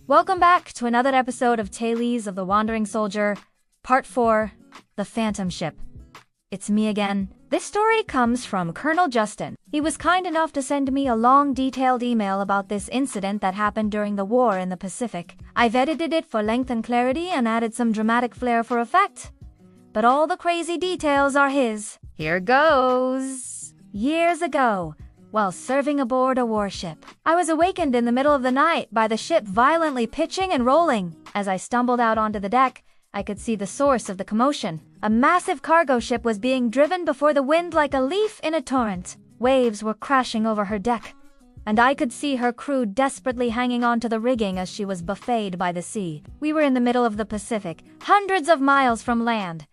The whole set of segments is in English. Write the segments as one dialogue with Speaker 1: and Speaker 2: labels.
Speaker 1: Welcome back to another episode of Tales of the Wandering Soldier, Part 4, The Phantom Ship. It's me again. This story comes from Colonel Justin. He was kind enough to send me a long, detailed email about this incident that happened during the war in the Pacific. I've edited it for length and clarity and added some dramatic flair for effect. But all the crazy details are his. Here goes. Years ago, while serving aboard a warship, I was awakened in the middle of the night by the ship violently pitching and rolling. As I stumbled out onto the deck, I could see the source of the commotion. A massive cargo ship was being driven before the wind like a leaf in a torrent. Waves were crashing over her deck, and I could see her crew desperately hanging onto the rigging as she was buffeted by the sea. We were in the middle of the Pacific, hundreds of miles from land.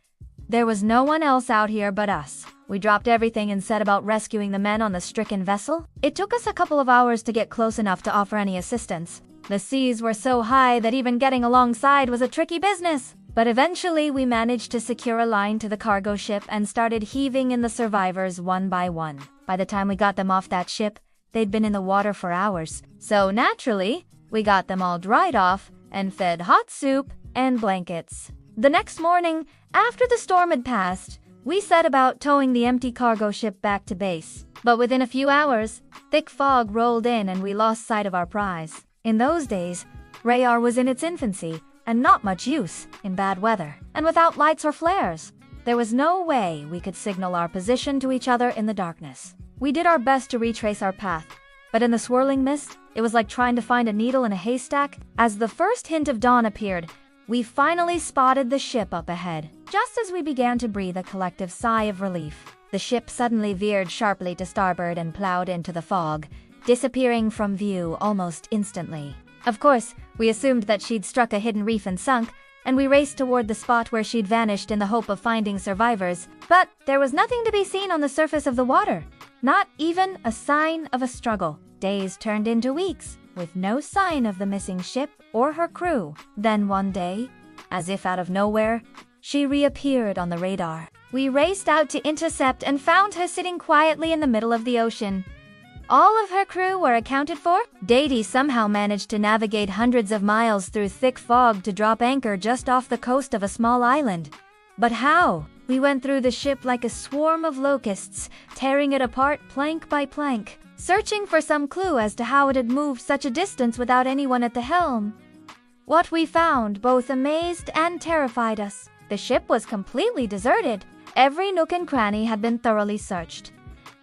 Speaker 1: There was no one else out here but us. We dropped everything and set about rescuing the men on the stricken vessel. It took us a couple of hours to get close enough to offer any assistance. The seas were so high that even getting alongside was a tricky business. But eventually we managed to secure a line to the cargo ship and started heaving in the survivors one by one. By the time we got them off that ship, they'd been in the water for hours. So naturally, we got them all dried off and fed hot soup and blankets. The next morning, after the storm had passed, we set about towing the empty cargo ship back to base. But within a few hours, thick fog rolled in and we lost sight of our prize. In those days, radar was in its infancy and not much use in bad weather. And without lights or flares, there was no way we could signal our position to each other in the darkness. We did our best to retrace our path, but in the swirling mist, it was like trying to find a needle in a haystack. As the first hint of dawn appeared, we finally spotted the ship up ahead. Just as we began to breathe a collective sigh of relief, the ship suddenly veered sharply to starboard and plowed into the fog, disappearing from view almost instantly. Of course, we assumed that she'd struck a hidden reef and sunk, and we raced toward the spot where she'd vanished in the hope of finding survivors. But there was nothing to be seen on the surface of the water, not even a sign of a struggle. Days turned into weeks, with no sign of the missing ship or her crew. Then one day, as if out of nowhere, she reappeared on the radar. We raced out to intercept and found her sitting quietly in the middle of the ocean. All of her crew were accounted for. Deity somehow managed to navigate hundreds of miles through thick fog to drop anchor just off the coast of a small island. But how? We went through the ship like a swarm of locusts, tearing it apart plank by plank, searching for some clue as to how it had moved such a distance without anyone at the helm. What we found both amazed and terrified us. The ship was completely deserted. Every nook and cranny had been thoroughly searched,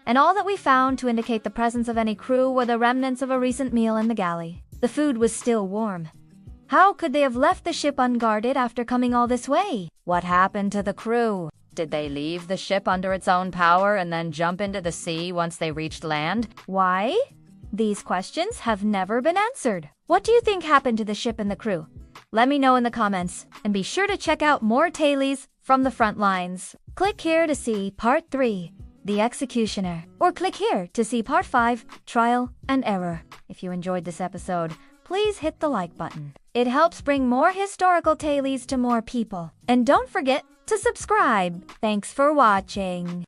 Speaker 1: and all that we found to indicate the presence of any crew were the remnants of a recent meal in the galley. The food was still warm. How could they have left the ship unguarded after coming all this way? What happened to the crew? Did they leave the ship under its own power and then jump into the sea once they reached land? Why? These questions have never been answered. What do you think happened to the ship and the crew? Let me know in the comments, and be sure to check out more Tales from the front lines. Click here to see Part 3. The Executioner, or click here to see Part 5, Trial and Error. If you enjoyed this episode, please hit the like button. It helps bring more historical tales to more people. And don't forget to subscribe. Thanks for watching.